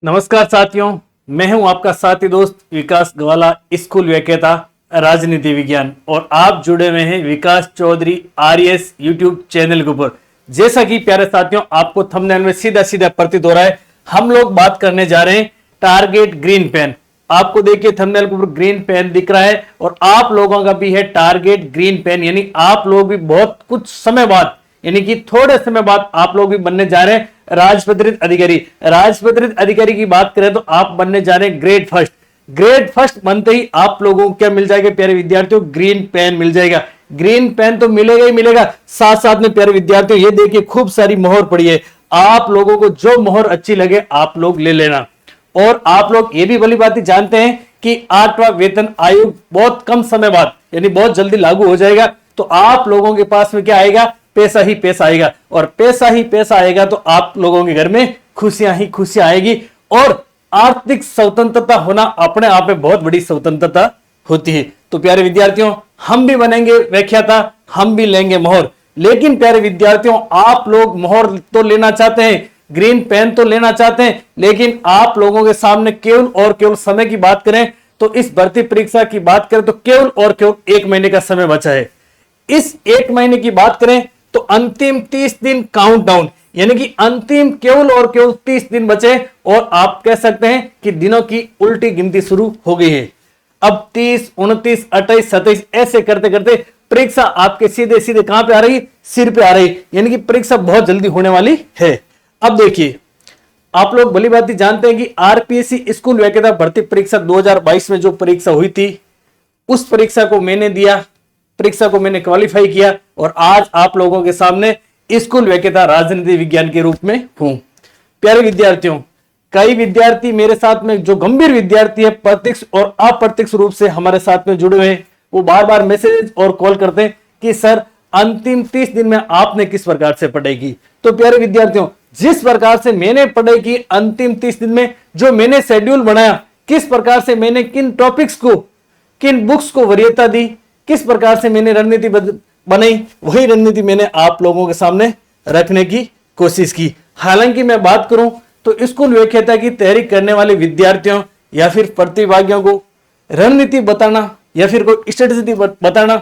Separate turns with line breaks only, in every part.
नमस्कार साथियों, मैं हूं आपका साथी दोस्त विकास गवाला, स्कूल व्याख्याता राजनीति विज्ञान, और आप जुड़े हुए हैं विकास चौधरी आरएस यूट्यूब चैनल के ऊपर। जैसा कि प्यारे साथियों आपको थंबनेल में सीधा सीधा प्रतीत हो रहा है, हम लोग बात करने जा रहे हैं टारगेट ग्रीन पेन। आपको देखिए थंबनेल के ऊपर ग्रीन पेन दिख रहा है और आप लोगों का भी है टारगेट ग्रीन पेन, यानी आप लोग भी बहुत कुछ समय बाद, यानी कि थोड़े समय बाद आप लोग भी बनने जा रहे हैं राजपत्रित अधिकारी। राजपत्रित अधिकारी की बात करें तो आप बनने जा रहे हैं ग्रेड फर्स्ट। ग्रेड फर्स्ट बनते ही आप लोगों को क्या मिल जाएगा प्यारे विद्यार्थियों? ग्रीन पेन मिल जाएगा। ग्रीन पेन तो मिलेगा ही मिलेगा, साथ साथ में प्यारे विद्यार्थियों ये देखिए खूब सारी मोहर पड़ी है। आप लोगों को जो मोहर अच्छी लगे आप लोग ले लेना। और आप लोग ये भी भली बात जानते हैं कि 8वां वेतन आयोग बहुत कम समय बाद, यानी बहुत जल्दी लागू हो जाएगा। तो आप लोगों के पास में क्या आएगा? पैसा ही पैसा आएगा, और पैसा ही पैसा आएगा तो आप लोगों के घर में खुशियां ही खुशियां आएगी। और आर्थिक स्वतंत्रता होना अपने आप में बहुत बड़ी स्वतंत्रता होती है। तो प्यारे विद्यार्थियों हम भी बनेंगे व्याख्याता, हम भी लेंगे मोहर। लेकिन प्यारे विद्यार्थियों आप लोग मोहर तो लेना चाहते हैं, ग्रीन पेन तो लेना चाहते हैं, लेकिन आप लोगों के सामने केवल और केवल समय की बात करें तो इस भर्ती परीक्षा की बात करें तो केवल और केवल 1 महीने का समय बचा है। इस 1 महीने की बात करें तो अंतिम 30 दिन काउंटडाउन, यानी कि अंतिम केवल और केवल 30 दिन बचे, और आप कह सकते हैं कि दिनों की उल्टी गिनती शुरू हो गई है। अब 30, 29, 28, 27 ऐसे करते करते परीक्षा आपके सीधे सीधे कहां पे आ रही? सिर पे आ रही, यानी कि परीक्षा बहुत जल्दी होने वाली है। अब देखिए आप लोग भली बात जानते हैं कि आरपीएससी स्कूल व्याख्याता भर्ती परीक्षा 2022 में जो परीक्षा हुई थी उस परीक्षा को मैंने दिया, परीक्षा को मैंने क्वालिफाई किया, और आज आप लोगों के सामने स्कूल व्याख्याता राजनीति विज्ञान के रूप में हूं। प्यारे विद्यार्थियों कई विद्यार्थी मेरे साथ में, जो गंभीर विद्यार्थी है, प्रत्यक्ष और अप्रत्यक्ष रूप से हमारे साथ में जुड़े हुए हैं, वो बार बार मैसेज और कॉल करते हैं कि सर अंतिम 30 दिन में आपने किस प्रकार से पढ़ाई की। तो प्यारे विद्यार्थियों जिस प्रकार से मैंने पढ़ाई की अंतिम 30 दिन में, जो मैंने शेड्यूल बनाया, किस प्रकार से मैंने किन टॉपिक्स को, किन बुक्स को वरीयता दी, किस प्रकार से मैंने रणनीति बनाई, वही रणनीति मैंने आप लोगों के सामने रखने की कोशिश की। हालांकि मैं बात करूं तो स्कूल व्याख्याता की तैयारी करने वाले विद्यार्थियों या फिर प्रतिभागियों को रणनीति बताना या फिर कोई स्ट्रेटेजी बताना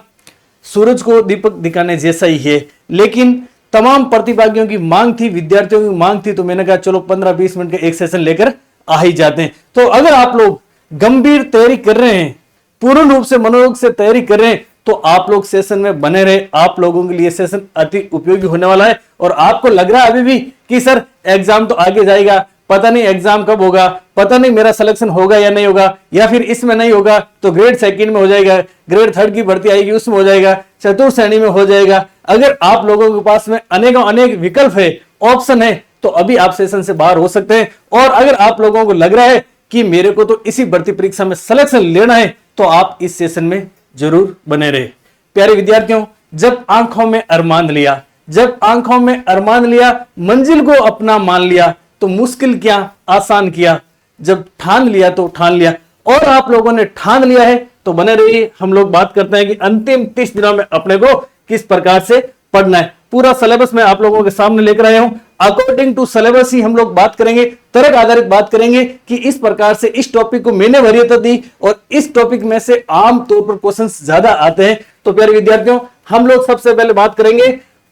सूरज को दीपक दिखाने जैसा ही है। लेकिन तमाम प्रतिभागियों की मांग थी, विद्यार्थियों की मांग थी, तो मैंने कहा चलो 15-20 मिनट का एक सेशन लेकर आ ही जाते हैं। तो अगर आप लोग गंभीर तैयारी कर रहे हैं, पूर्ण रूप से मनोयोग से तैयारी कर रहे हैं, तो आप लोग सेशन में बने रहे। आप लोगों के लिए सेशन अति उपयोगी होने वाला है। और आपको लग रहा है अभी भी कि सर एग्जाम तो आगे जाएगा, पता नहीं एग्जाम कब होगा, पता नहीं मेरा सिलेक्शन होगा या नहीं होगा, या फिर इसमें नहीं होगा तो ग्रेड 2 में हो जाएगा, ग्रेड 3 की भर्ती आएगी उसमें हो जाएगा, चतुर्थ श्रेणी में हो जाएगा। अगर आप लोगों के पास में अनेकों अनेक विकल्प है, ऑप्शन है, तो अभी आप सेशन से बाहर हो सकते हैं। और अगर आप लोगों को लग रहा है कि मेरे को तो इसी भर्ती परीक्षा में सिलेक्शन लेना है, तो आप इस सेशन में जरूर बने रहे। प्यारे विद्यार्थियों जब आंखों में अरमान लिया, जब आंखों में अरमान लिया, मंजिल को अपना मान लिया, तो मुश्किल क्या आसान किया, जब ठान लिया तो ठान लिया। और आप लोगों ने ठान लिया है तो बने रहिए। हम लोग बात करते हैं कि अंतिम 30 दिनों में अपने को किस प्रकार से पढ़ना है। पूरा सिलेबस मैं आप लोगों के सामने लेकर आया हूं। अकॉर्डिंग टू सिलेबस ही हम लोग बात करेंगे, तर्क आधारित बात करेंगे कि इस प्रकार से इस टॉपिक को मैंने वरीयता दी और इस टॉपिक में से आमतौर पर क्वेश्चंस ज्यादा आते हैं। तो प्यारे विद्यार्थियों हम लोग सबसे पहले बात करेंगे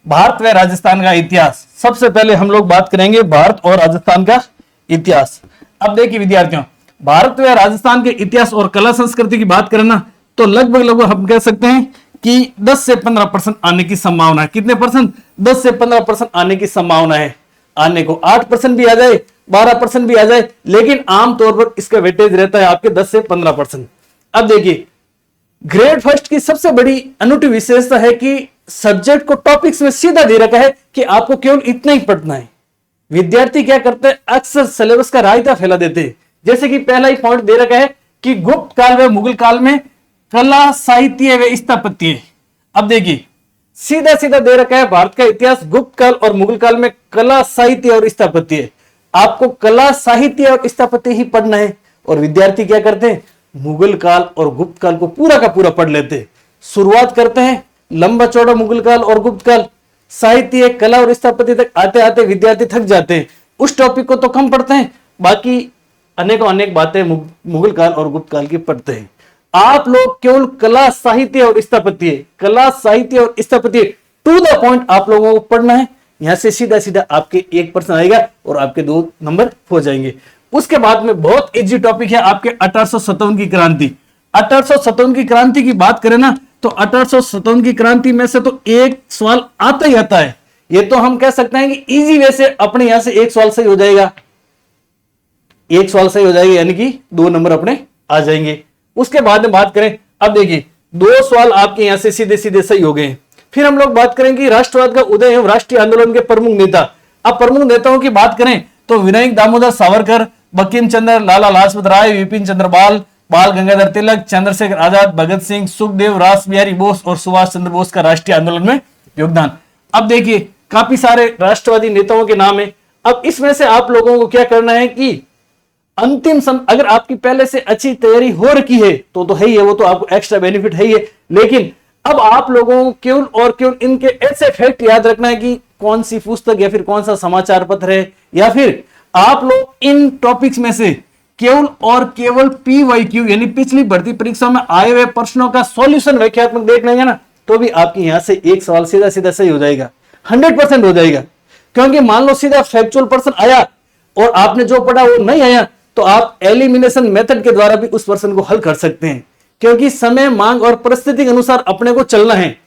भारत व राजस्थान का इतिहास। सबसे पहले हम लोग बात करेंगे भारत और राजस्थान का इतिहास। अब देखिए विद्यार्थियों भारत व राजस्थान के इतिहास और कला संस्कृति की बात करें ना, तो लगभग हम कह सकते हैं कि 10 से 15% आने की संभावना है। कितने परसेंट? 10 से 15% आने की संभावना है। आने को 8% भी आ जाए, 12% भी आ जाए, लेकिन आमतौर पर इसका वेटेज रहता है आपके 10 से 15%। अब देखिए ग्रेड फर्स्ट की सबसे बड़ी अनूठी विशेषता है कि सब्जेक्ट को टॉपिक्स में सीधा दे रखा है कि आपको केवल इतना ही पढ़ना है। विद्यार्थी क्या करते हैं, अक्सर सिलेबस का रायता फैला देते हैं। जैसे कि पहला ही पॉइंट दे रखा है कि गुप्त काल व मुगल काल में कला साहित्य व स्थापत्य। अब देखिए सीधा सीधा दे रखा है भारत का इतिहास गुप्त काल और मुगल काल में कला साहित्य और स्थापत्य। आपको कला साहित्य और स्थापत्य ही पढ़ना है। और विद्यार्थी क्या करते हैं, मुगल काल और गुप्त काल को पूरा का पूरा पढ़ लेते हैं। शुरुआत करते हैं लंबा चौड़ा मुगल काल और गुप्त काल, साहित्य कला और स्थापत्य तक आते आते विद्यार्थी थक जाते हैं। उस टॉपिक को तो कम पढ़ते हैं, बाकी अनेकों अनेक बातें मुगल काल और गुप्त काल की पढ़ते हैं। आप लोग केवल कला साहित्य और स्थापत्य टू द पॉइंट आप लोगों को पढ़ना है। यहां से सीधा सीधा आपके 1% आएगा और आपके 2 नंबर हो जाएंगे। उसके बाद में बहुत इजी टॉपिक है आपके 1857 की क्रांति। 1857 की क्रांति की बात करें ना, तो 1857 की क्रांति में से तो एक सवाल आता ही आता है। ये तो हम कह सकते हैं कि इजी वे से अपने यहां से एक सवाल सही हो जाएगा, यानी कि 2 नंबर अपने आ जाएंगे। उसके बाद में बात करें, अब देखिए 2 सवाल आपके यहां से सीधे सीधे सही हो गए। फिर हम लोग बात करेंगे राष्ट्रवाद का उदय एवं राष्ट्रीय आंदोलन के प्रमुख नेता। अब प्रमुख नेताओं की बात करें तो विनायक दामोदर सावरकर, बंकिम चंद्र, लाला लाजपत राय, विपिन चंद्र पाल, बाल गंगाधर तिलक, चंद्रशेखर आजाद, भगत सिंह, सुखदेव, रास बिहारी बोस और सुभाष चंद्र बोस का राष्ट्रीय आंदोलन में योगदान। अब देखिए काफी सारे राष्ट्रवादी नेताओं के नाम है। अब इसमें से आप लोगों को क्या करना है कि अंतिम अगर आपकी पहले से अच्छी तैयारी हो रखी है तो है ही है, वो तो आपको एक्स्ट्रा बेनिफिट है ही है। लेकिन अब आप लोगों को केवल और केवल इनके ऐसे फैक्ट याद रखना है कि कौन सी पुस्तक या फिर कौन सा समाचार पत्र है, या फिर आप लोग इन टॉपिक्स में से केवल और केवल PYQ यानी पिछली भर्ती परीक्षा में आए हुए प्रश्नों का सॉल्यूशन व्याख्यात्मक देख लेंगे ना, तो भी आपके यहां से एक सवाल सीधा सीधा सही हो जाएगा, 100% हो जाएगा। क्योंकि मान लो सीधा फैक्चुअल प्रश्न आया और आपने जो पढ़ा वो नहीं आया, तो आप एलिमिनेशन मेथड के द्वारा भी उस प्रश्न को हल कर सकते हैं। क्योंकि समय, मांग और परिस्थिति के अनुसार अपने को चलना है,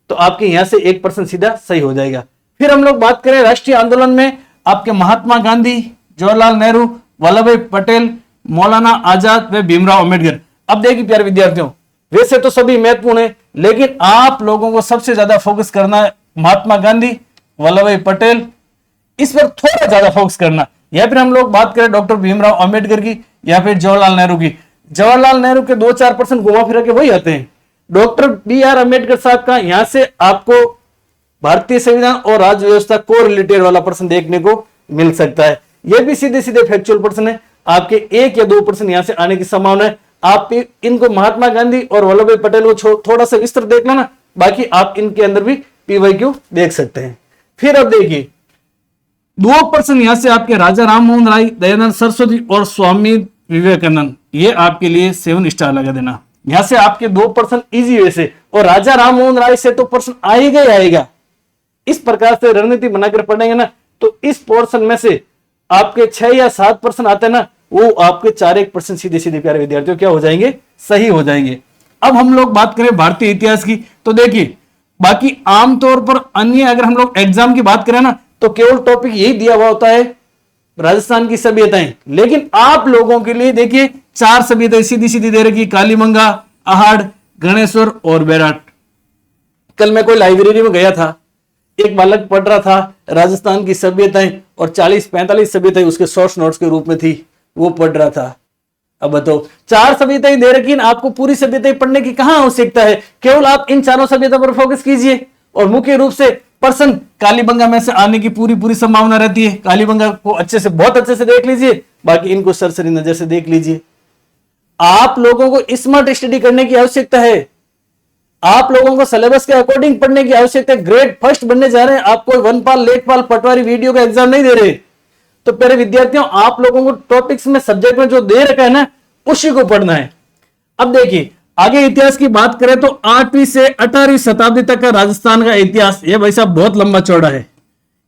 तो आपके यहां से 1% सीधा सही हो जाएगा। फिर हम लोग बात करें राष्ट्रीय आंदोलन में आपके महात्मा गांधी, जवाहरलाल नेहरू, वल्लभ भाई पटेल, मौलाना आजाद व भीमराव अम्बेडकर। अब देखिए प्यारे विद्यार्थियों, वैसे तो सभी महत्वपूर्ण है, लेकिन आप लोगों को सबसे ज्यादा फोकस करना है महात्मा गांधी, वल्लभ भाई पटेल, इस पर थोड़ा ज्यादा फोकस करना। या फिर हम लोग बात करें डॉक्टर भीमराव अम्बेडकर की या फिर जवाहरलाल नेहरू की। जवाहरलाल नेहरू के 2-4% घुमा फिरा के वही आते हैं। डॉक्टर BR अम्बेडकर साहब का यहां से आपको भारतीय संविधान और राज्य व्यवस्था को रिलेटेड वाला प्रश्न देखने को मिल सकता है। यह भी सीधे सीधे फैक्चुअल प्रश्न है, आपके 1 या 2% यहां से आने की संभावना है। आप इनको महात्मा गांधी और वल्लभ भाई पटेल को थोड़ा सा विस्तृत देख लेना, बाकी आप इनके अंदर भी PYQ देख सकते हैं। फिर अब देखिए 2% यहां से आपके राजा राम मोहन राय, दयानंद सरस्वती और स्वामी विवेकानंद, ये आपके लिए 7 स्टार लगा देना। यहां से आपके 2% इजी वे से, और राजा राम मोहन राय से तो प्रश्न आएगा ही आएगा। इस प्रकार से रणनीति बनाकर पढ़ेंगे ना, तो इस पोर्शन में से आपके 6 या 7% आते हैं ना, वो आपके 4-1% सीधे सीधे प्यारे विद्यार्थियों क्या हो जाएंगे, सही हो जाएंगे। अब हम लोग बात करें भारतीय इतिहास की, तो देखिए बाकी आमतौर पर अन्य अगर हम लोग एग्जाम की बात करें ना, तो केवल टॉपिक यही दिया हुआ होता है राजस्थान की सभ्यताएं। लेकिन आप लोगों के लिए देखिए 4 सभ्यताएं सीधी सीधी दे रखी, कालीबंगा, अहाड़, गणेश्वर और बैराट। कल मैं कोई लाइब्रेरी में गया था, एक बालक पढ़ रहा था राजस्थान की सभ्यताएं और 40-45 सभ्यताएं उसके शॉर्ट नोट्स के रूप में थी, वो पढ़ रहा था। अब बताओ 4 सभ्यताएं दे रखी, आपको पूरी सभ्यताएं पढ़ने की कहां आवश्यकता है। केवल आप इन 4 सभ्यता पर फोकस कीजिए और मुख्य रूप से पर्सन कालीबंगा में से आने की पूरी संभावना रहती है। कालीबंगा को अच्छे से, बहुत अच्छे से देख लीजिए, बाकी इनको सरसरी नजर से देख लीजिए। आप लोगों को स्मार्ट स्टडी करने की आवश्यकता है, आप लोगों को सिलेबस के अकॉर्डिंग पढ़ने की आवश्यकता है। ग्रेड फर्स्ट बनने जा रहे हैं, आप कोई वनपाल, लेखपाल, पटवारी वीडियो का एग्जाम नहीं दे रहे। तो प्यारे विद्यार्थियों, आप लोगों को टॉपिक्स में, सब्जेक्ट में जो दे रखा है ना, उसी को पढ़ना है। अब देखिए आगे इतिहास की बात करें तो 8वीं से 18वीं शताब्दी तक का राजस्थान का इतिहास, ये भाई साहब बहुत लंबा चौड़ा है,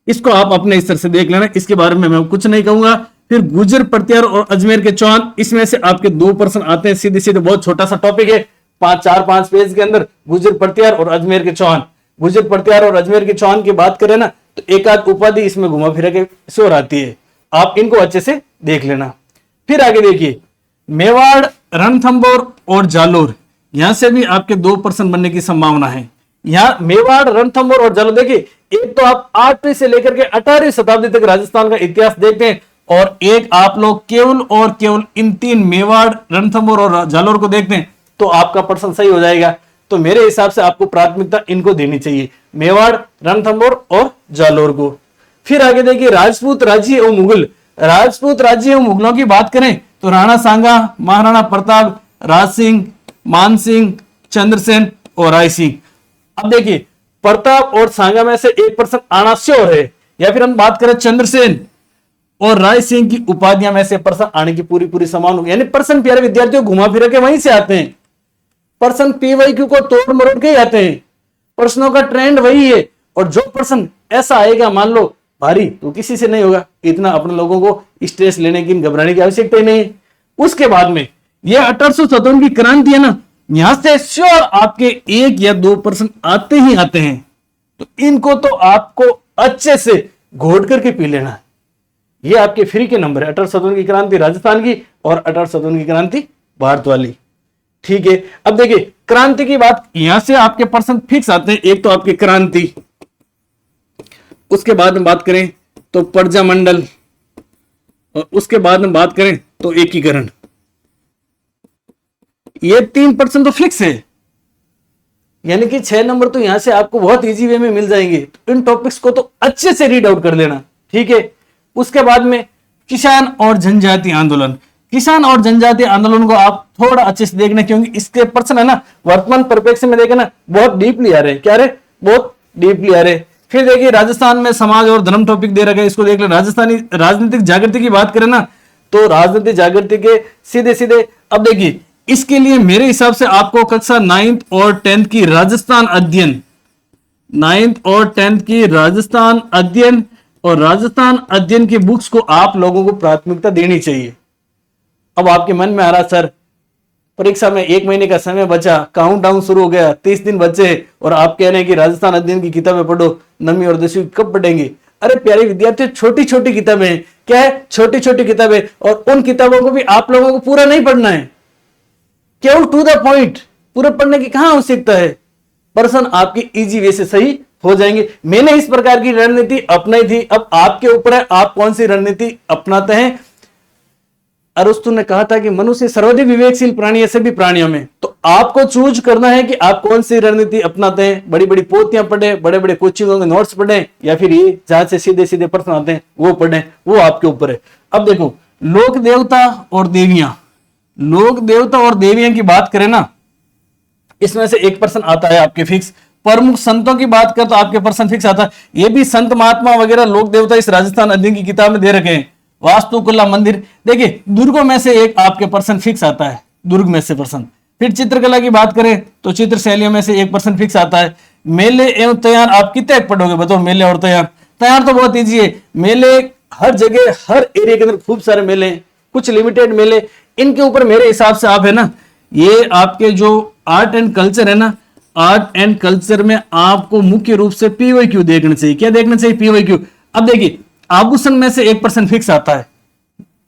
इसको आप अपने स्तर से देख लेना, इसके बारे में मैं कुछ नहीं कहूंगा। फिर गुर्जर, प्रत्यार और अजमेर के चौहान, इसमें से आपके 2% आते हैं सीधे सीधे, बहुत छोटा सा टॉपिक है, 4-5 पेज के अंदर गुर्जर, प्रत्यार और अजमेर के चौहान। गुर्जर, प्रत्यार और अजमेर के चौहान की बात करें ना, तो एक आध उपाधि इसमें घुमा फिरा के शोर आती है, आप इनको अच्छे से देख लेना। फिर आगे देखिए मेवाड़, रणथंभौर और जालोर, यहां से भी आपके 2% बनने की संभावना है। यहां मेवाड़, रणथंभौर और जालोर, देखिए एक तो आप 8वीं से लेकर के 18वीं शताब्दी तक राजस्थान का इतिहास देखते हैं, और एक आप लोग केवल और केवल इन 3 मेवाड़, रणथंभौर और जालोर को देखते हैं, तो आपका प्रश्न सही हो जाएगा। तो मेरे हिसाब से आपको प्राथमिकता इनको देनी चाहिए, मेवाड़, रणथंभौर और जालोर को। फिर आगे देखिए राजपूत राज्य एवं मुगल। राजपूत राज्य एवं मुगलों की बात करें तो राणा सांगा, महाराणा प्रताप, राज सिंह, मान सिंह, चंद्रसेन और राय सिंह। अब देखिए प्रताप और सांगा में से 1% आना श्योर है। या फिर हम बात करें चंद्रसेन, और राय सिंह की उपाधियां में से प्रश्न आने की पूरी पूरी समान होगी। यानी प्रश्न प्यारे विद्यार्थियों घुमा फिरा के वहीं से आते हैं, प्रश्न पीवाईक्यू को तोड़ मरोड़ के ही आते हैं, प्रश्नों का ट्रेंड वही है। और जो प्रश्न ऐसा आएगा मान लो भारी, तो किसी से नहीं होगा, इतना अपने लोगों को स्ट्रेस लेने की घबराने की आवश्यकता ही नहीं है। उसके बाद में ये 1857 की क्रांति है ना, यहां से श्योर आपके 1 या 2 प्रश्न आते ही आते हैं, तो इनको तो आपको अच्छे से घोट करके पी लेना है। ये आपके फ्री के नंबर है, 1857 की क्रांति राजस्थान की और 1857 की क्रांति भारत वाली। ठीक है, अब देखिए क्रांति की बात, यहां से आपके प्रश्न फिक्स आते हैं। एक तो आपकी क्रांति, उसके बाद में बात करें तो प्रजामंडल, और उसके बाद में बात करें तो एकीकरण। ये 3 प्रश्न तो फिक्स है, यानी कि 6 नंबर तो यहां से आपको बहुत इजी वे में मिल जाएंगे। तो इन टॉपिक्स को तो अच्छे से रीड आउट कर लेना। ठीक है, उसके बाद में किसान और जनजाति आंदोलन, किसान और जनजाति आंदोलन को आप थोड़ा अच्छे से देखना, क्योंकि इसके प्रश्न है ना वर्तमान परिप्रेक्ष्य में देखे ना बहुत डीपली आ रहे हैं। क्या रहे? बहुत डीपली आ रहे। फिर देखिए राजस्थान में समाज और धर्म टॉपिक दे रखा है, इसको देख ले। राजस्थानी राजनीतिक जागृति की बात करें ना, तो राजनीतिक जागृति के सीधे सीधे, अब देखिए इसके लिए मेरे हिसाब से आपको कक्षा 9th और 10th की राजस्थान अध्ययन, 9th और 10th की राजस्थान अध्ययन और राजस्थान अध्ययन की बुक्स को आप लोगों को प्राथमिकता देनी चाहिए। अब आपके मन में आ रहा सर परीक्षा में 1 महीने का समय बचा, काउंटडाउन शुरू हो गया, 30 दिन बचे और आप कह रहे हैं कि राजस्थान अध्ययन की किताबें पढ़ो, 9वीं और 10वीं कब पढ़ेंगे? अरे प्यारे विद्यार्थियों, छोटी छोटी किताबें हैं। क्या है? छोटी छोटी किताबें, और उन किताबों को भी आप लोगों को पूरा नहीं पढ़ना है, केवल टू द पॉइंट। पूरा पढ़ने की कहां आवश्यकता है? प्रश्न आपकी इजी वे से सही हो जाएंगे। मैंने इस प्रकार की रणनीति अपनाई थी, अब आपके ऊपर है आप कौन सी रणनीति अपनाते हैं। अरस्तु ने कहा था कि मनुष्य सर्वाधिक विवेकशील प्राणी है सभी प्राणियों में, तो आपको चूज करना है कि आप कौन सी रणनीति अपनाते हैं। बड़ी बड़ी पोथियां पढ़े, बड़े बड़े कोचिंगों के नोट्स पढ़े, या फिर ये जहां से सीधे सीधे प्रश्न आते हैं वो पढ़े, वो आपके ऊपर है। अब देखो लोक देवता और देवियां, लोक देवता और देवियां की बात करें ना, इसमें से एक प्रश्न आता है आपके फिक्स। प्रमुख संतों की बात कर तो आपके प्रश्न फिक्स आता है। ये भी संत महात्मा वगैरह लोक देवता इस राजस्थान अध्ययन की किताब में दे रखे हैं। वास्तुकला मंदिर, देखिए दुर्गों में से एक आपके प्रश्न फिक्स आता है, दुर्ग में से प्रश्न। फिर चित्रकला की बात करें तो चित्र शैलियों में से एक प्रश्न फिक्स आता है। मेले एवं त्योहार आप कितने पढ़ोगे बताओ? मेले और त्योहार, त्योहार तो बहुत ईजी है। मेले हर जगह हर एरिया के अंदर खूब सारे मेले, कुछ लिमिटेड मेले, इनके ऊपर मेरे हिसाब से आप है ना, ये आपके जो आर्ट एंड कल्चर है ना, आर्ट एंड कल्चर में आपको मुख्य रूप से पीवाईक्यू देखना चाहिए। क्या देखना चाहिए? पीवाईक्यू। अब देखिए आभूषण में से एक प्रश्न फिक्स आता है।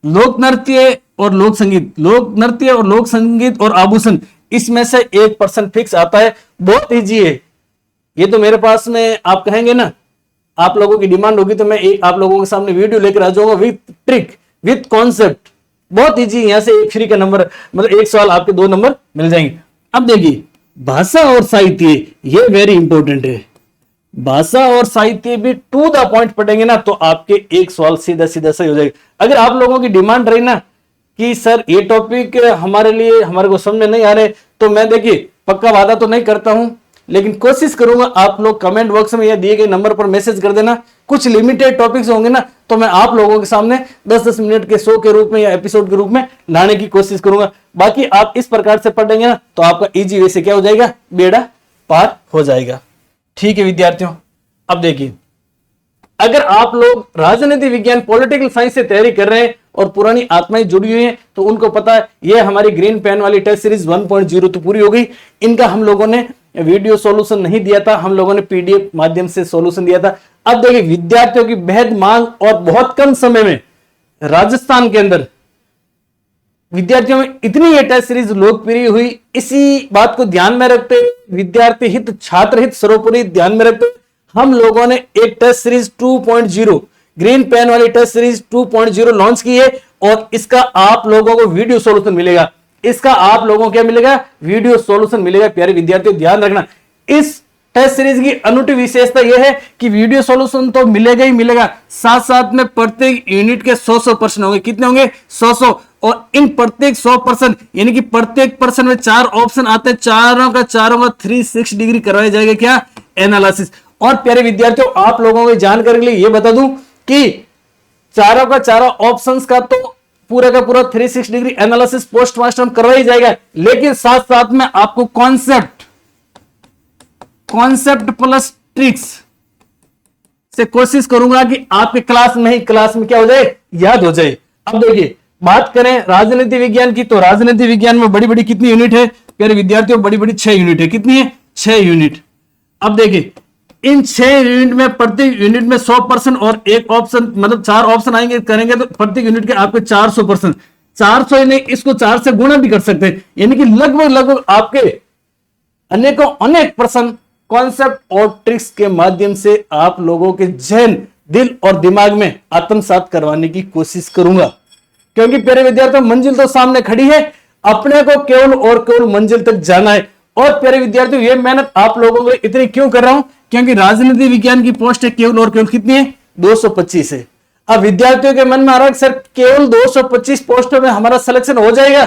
लोक नृत्य और लोक संगीत, लोक नृत्य और लोक संगीत और आभूषण, इसमें से एक प्रश्न फिक्स आता है। बहुत इजी है ये तो। मेरे पास में आप कहेंगे ना, आप लोगों की डिमांड होगी तो मैं एक आप लोगों के सामने वीडियो लेकर आ जाऊंगा विथ ट्रिक विथ कॉन्सेप्ट। बहुत इजी, यहां से एक फ्री का नंबर, मतलब एक सवाल आपके 2 नंबर मिल जाएंगे। अब देखिए भाषा और साहित्य, ये वेरी इंपॉर्टेंट है। भाषा और साहित्य भी टू द पॉइंट पढ़ेंगे ना तो आपके एक सवाल सीधा सीधा सही हो जाएगा। अगर आप लोगों की डिमांड रही ना कि सर ये टॉपिक हमारे लिए हमारे को समझ में नहीं आ रहे, तो मैं देखिए पक्का वादा तो नहीं करता हूं, लेकिन कोशिश करूंगा आप लोग कमेंट बॉक्स में या दिए गए नंबर पर मैसेज कर देना। कुछ लिमिटेड टॉपिक्स होंगे ना तो मैं आप लोगों के सामने 10-10 मिनट के शो के रूप में या एपिसोड के रूप में लाने की कोशिश करूंगा। बाकी आप इस प्रकार से पढ़ेंगे ना तो आपका इजी वे से क्या हो जाएगा? बेड़ा पार हो जाएगा। ठीक है विद्यार्थियों, अब देखिए अगर आप लोग राजनीति विज्ञान पॉलिटिकल साइंस से तैयारी कर रहे हैं और पुरानी आत्माएं जुड़ी हुई हैं तो उनको पता है ये हमारी ग्रीन पेन वाली टेस्ट सीरीज 1.0 तो पूरी हो गई। इनका हम लोगों ने वीडियो सॉल्यूशन नहीं दिया था, हम लोगों ने पीडीएफ माध्यम से सॉल्यूशन दिया था। अब देखिए विद्यार्थियों की बेहद मांग और बहुत कम समय में राजस्थान के अंदर विद्यार्थियों में इतनी ये टेस्ट सीरीज लोकप्रिय हुई, इसी बात को ध्यान में रखते विद्यार्थी हित छात्र हित सर्वोपरि ध्यान में रखते हम लोगों ने एक टेस्ट सीरीज 2.0 ग्रीन पेन वाली टेस्ट सीरीज 2.0 लॉन्च की है और इसका आप लोगों को वीडियो सॉल्यूशन मिलेगा। इसका आप लोगों को क्या मिलेगा? वीडियो सॉल्यूशन मिलेगा। प्यारे विद्यार्थियों ध्यान रखना, इस टेस्ट सीरीज की अनूठी विशेषता यह है कि वीडियो सॉल्यूशन तो मिलेगा ही मिलेगा, साथ साथ में प्रत्येक यूनिट के 100 प्रश्न होंगे। कितने होंगे? 100। और इन प्रत्येक 100 प्रश्न यानी कि प्रत्येक प्रश्न में 4 ऑप्शन आते हैं, चारों का 360 डिग्री करवाया जाएगा क्या? एनालिसिस। और प्यारे विद्यार्थियों आप लोगों की जानकारी के लिए यह बता दूं कि चारों का चारों ऑप्शंस का तो पूरा का पूरा 360 डिग्री एनालिसिस पोस्ट मास्टर करवा ही जाएगा, लेकिन साथ साथ में आपको कॉन्सेप्ट प्लस ट्रिक्स से कोशिश करूंगा कि आपके क्लास में क्या हो जाए, याद हो जाए। अब देखिए बात करें राजनीति विज्ञान की, तो राजनीति विज्ञान में बड़ी बड़ी कितनी यूनिट है प्यारे विद्यार्थियों, बड़ी बड़ी 6 यूनिट है। कितनी है? 6 यूनिट। अब देखिए इन 6 यूनिट में प्रत्येक यूनिट में 100% और एक ऑप्शन, मतलब 4 ऑप्शन आएंगे करेंगे तो प्रत्येक यूनिट के आपके 400%, 400 नहीं इसको 4 से गुणा भी कर सकते हैं, यानी कि लगभग आपके अनेकों अनेक प्रश्न कॉन्सेप्ट और ट्रिक्स के माध्यम से आप लोगों के जहन, दिल और दिमाग में आत्मसात करवाने की कोशिश करूंगा। क्योंकि प्यारे विद्यार्थियों मंजिल तो सामने खड़ी है, अपने को केवल और केवल मंजिल तक जाना है। और प्यारे विद्यार्थियों ये मेहनत आप लोगों के लिए इतनी क्यों कर रहा हूं, क्योंकि राजनीति विज्ञान की पोस्ट है केवल और केवल कितनी है? 225 है। अब विद्यार्थियों के मन में आ रहा है सर केवल 225 पोस्टों में हमारा सिलेक्शन हो जाएगा?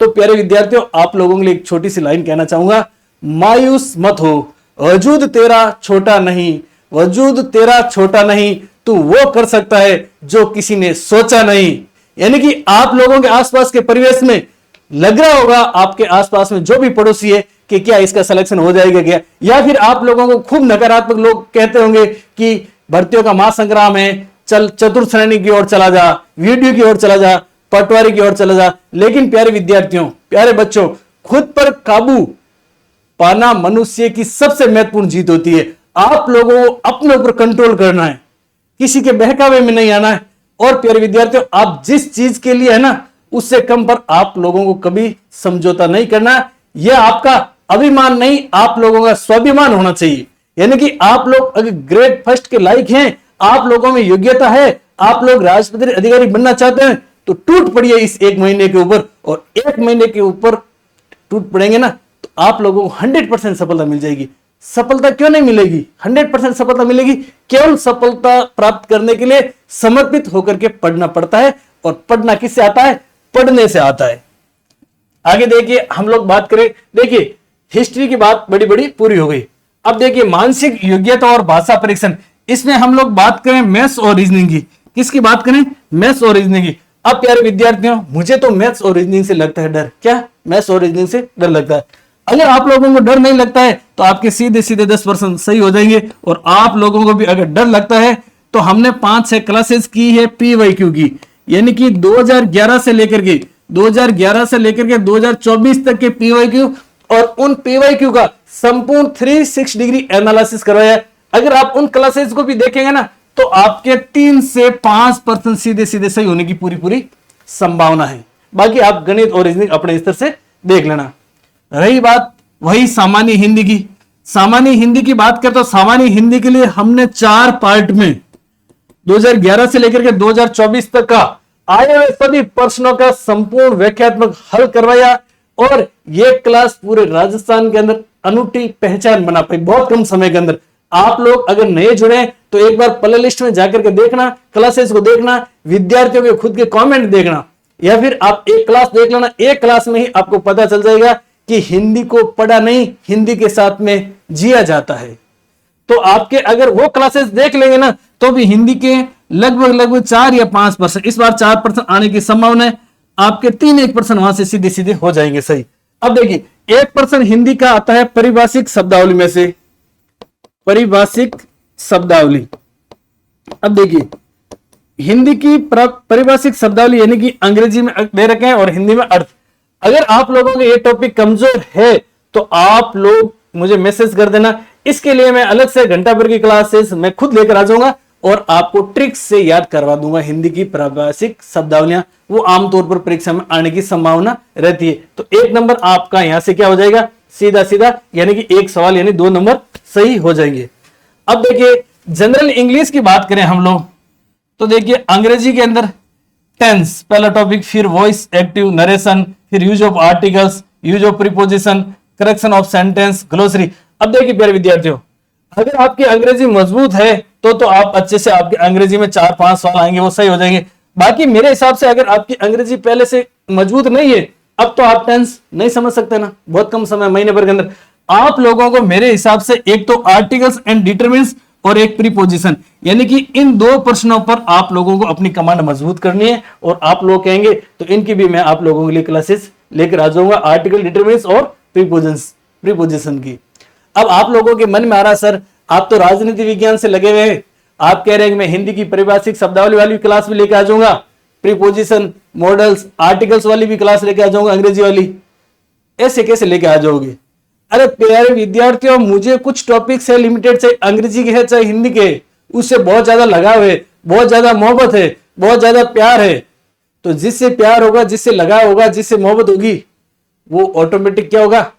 तो प्यारे विद्यार्थियों आप लोगों के लिए एक छोटी सी लाइन कहना चाहूंगा, मायूस मत हो, वजूद तेरा छोटा नहीं, वजूद तेरा छोटा नहीं, तू वो कर सकता है जो किसी ने सोचा नहीं। यानी कि आप लोगों के आसपास के परिवेश में लग रहा होगा, आपके आसपास में जो भी पड़ोसी है कि क्या इसका सिलेक्शन हो जाएगा क्या, या फिर आप लोगों को खूब नकारात्मक लोग कहते होंगे कि भर्तियों का महासंग्राम है, चल चतुर्थ श्रेणी की ओर चला जा, वीडियो की ओर चला जा, पटवारी की ओर चला जा। लेकिन प्यारे विद्यार्थियों, प्यारे बच्चों, खुद पर काबू पाना मनुष्य की सबसे महत्वपूर्ण जीत होती है। आप लोगों को अपने ऊपर कंट्रोल करना है, किसी के बहकावे में नहीं आना है। और प्यारे विद्यार्थियों आप जिस चीज के लिए है ना उससे कम पर आप लोगों को कभी समझौता नहीं करना। यह आपका अभिमान नहीं, आप लोगों का स्वाभिमान होना चाहिए। यानी कि आप लोग अगर ग्रेड फर्स्ट के लायक हैं, आप लोगों में योग्यता है, आप लोग राष्ट्रपति अधिकारी बनना चाहते हैं, तो टूट पड़िए इस 1 महीने के ऊपर। और 1 महीने के ऊपर टूट पड़ेंगे ना तो आप लोगों को 100% सफलता मिल जाएगी। सफलता क्यों नहीं मिलेगी? 100% सफलता मिलेगी। केवल सफलता प्राप्त करने के लिए समर्पित होकर के पढ़ना पड़ता है। और पढ़ना किससे आता है? पढ़ने से आता है। आगे देखिए हम लोग बात करें, देखिए हिस्ट्री की बात बड़ी बड़ी पूरी हो गई। अब देखिए मानसिक योग्यता और भाषा परीक्षण, इसमें हम लोग बात करें मैथ्स और रीजनिंग की। किसकी बात करें? मैथ्स और रीजनिंग की। अब प्यारे विद्यार्थियों मुझे तो मैथ्स और रीजनिंग से लगता है डर। क्या? मैथ्स और रीजनिंग से डर लगता है। अगर आप लोगों को डर नहीं लगता है तो आपके सीधे सीधे 10% सही हो जाएंगे। और आप लोगों को भी अगर डर लगता है तो हमने 5-6 क्लासेस की है PYQ की, यानी कि 2011 से लेकर के 2024 तक के PYQ, और उन PYQ का संपूर्ण 360 डिग्री एनालिसिस करवाया। अगर आप उन क्लासेस को भी देखेंगे ना तो आपके 3 से 5% सीधे सीधे सही होने की पूरी संभावना है। बाकी आप गणित और रीजनिंग अपने स्तर से देख लेना। रही बात वही सामान्य हिंदी की, सामान्य हिंदी की बात करें तो सामान्य हिंदी के लिए हमने 4 पार्ट में 2011 से लेकर के 2024 तक का आए हुए सभी प्रश्नों का संपूर्ण व्याख्यात्मक हल करवाया। और यह क्लास पूरे राजस्थान के अंदर अनूठी पहचान बना पाई बहुत कम समय के अंदर। आप लोग अगर नए जुड़े तो एक बार प्ले लिस्ट में जाकर के देखना, क्लासेस को देखना, विद्यार्थियों के खुद के कमेंट देखना, या फिर आप एक क्लास देख लेना। एक क्लास में ही आपको पता चल जाएगा कि हिंदी को पढ़ा नहीं, हिंदी के साथ में जिया जाता है। तो आपके अगर वो क्लासेस देख लेंगे ना तो भी हिंदी के लगभग 4 या 5%, इस बार 4% आने की संभावना है। आपके 3-1% वहां से सीधे सीधे हो जाएंगे सही। अब देखिए 1% हिंदी का आता है परिभाषिक शब्दावली में से, परिभाषिक शब्दावली। अब देखिए हिंदी की परिभाषिक शब्दावली यानी कि अंग्रेजी में दे रखे हैं और हिंदी में अर्थ। अगर आप लोगों के ये टॉपिक कमजोर है तो आप लोग मुझे मैसेज कर देना। इसके लिए मैं अलग से घंटा भर की क्लासेस मैं खुद लेकर आ जाऊंगा और आपको ट्रिक्स से याद करवा दूंगा हिंदी की परिभाषिक शब्दावलियां। वो आमतौर पर परीक्षा में आने की संभावना रहती है। तो 1 नंबर आपका यहां से क्या हो जाएगा? सीधा सीधा, यानी कि 1 सवाल यानी 2 नंबर सही हो जाएंगे। अब देखिए जनरल इंग्लिश की बात करें हम लोग तो देखिए अंग्रेजी के अंदर टेंस पहला टॉपिक, फिर वॉइस एक्टिव नरेशन, फिर use of articles, use of preposition, correction of sentence, glossary. अब देखिए प्यारे विद्यार्थियों अगर आपकी अंग्रेजी मजबूत है तो आप अच्छे से आपकी अंग्रेजी में 4-5 सवाल आएंगे वो सही हो जाएंगे। बाकी मेरे हिसाब से अगर आपकी अंग्रेजी पहले से मजबूत नहीं है अब तो आप टेंस नहीं समझ सकते ना, बहुत कम समय महीने भर के अंदर। आप लोगों को मेरे हिसाब से एक तो आर्टिकल्स एंड डिटरमिन्स और एक प्रीपोजिशन, यानी कि इन दो प्रश्नों पर आप लोगों को अपनी कमांड मजबूत करनी है। और आप लोग कहेंगे तो इनकी भी मैं आप लोगों के लिए क्लासेस लेकर आ जाऊंगा, आर्टिकल, डिटरमिनेंट्स और प्रीपोजिशन की। अब आप लोगों के मन में आ रहा, सर आप तो राजनीति विज्ञान से लगे हुए हैं, आप कह रहे हैं कि मैं हिंदी की परिभाषिक शब्दावली वाली क्लास भी लेके आ जाऊंगा, प्रीपोजिशन, मॉडल्स, आर्टिकल्स वाली भी क्लास लेके आ जाऊंगा, अंग्रेजी वाली, ऐसे कैसे लेके आ जाओगे? अरे प्यारे विद्यार्थियों, मुझे कुछ टॉपिक्स है लिमिटेड, चाहे अंग्रेजी के है चाहे हिंदी के, उससे बहुत ज्यादा लगाव है, बहुत ज्यादा मोहब्बत है, बहुत ज्यादा प्यार है। तो जिससे प्यार होगा, जिससे लगाव होगा, जिससे मोहब्बत होगी, वो ऑटोमेटिक क्या होगा,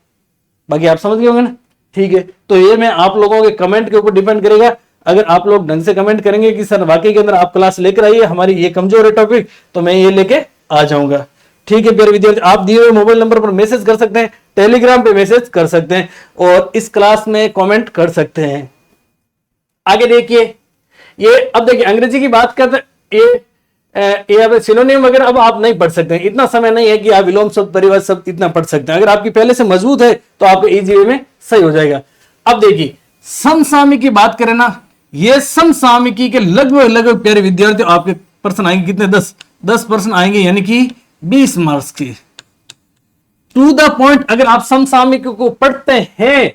बाकी आप समझ गए होंगे ना। ठीक है, तो ये मैं आप लोगों के कमेंट के ऊपर डिपेंड करेगा। अगर आप लोग ढंग से कमेंट करेंगे कि सर वाकई के अंदर आप क्लास लेकर आइए, हमारी ये कमजोर है टॉपिक, तो मैं ये लेके आ जाऊंगा। ठीक है प्यारे विद्यार्थी, आप दिए हुए मोबाइल नंबर पर मैसेज कर सकते हैं, टेलीग्राम पे मैसेज कर सकते हैं और इस क्लास में कमेंट कर सकते हैं। आगे देखिए, ये अब देखिए अंग्रेजी की बात करते हैं, ये सिनोनिम वगैरह अब आप नहीं पढ़ सकते हैं, इतना समय नहीं है कि आप विलोम शब्द, परिवार शब्द इतना पढ़ सकते हैं। अगर आपकी पहले से मजबूत है तो आपको इजी वे में सही हो जाएगा। अब देखिए समसामयिक की बात करें ना, ये समसामयिकी के लगभग प्यारे विद्यार्थियों आपके प्रश्न आएंगे कितने, 10 प्रश्न आएंगे, यानी कि 20 मार्क्स के, टू द पॉइंट। अगर आप समसामयिक को पढ़ते हैं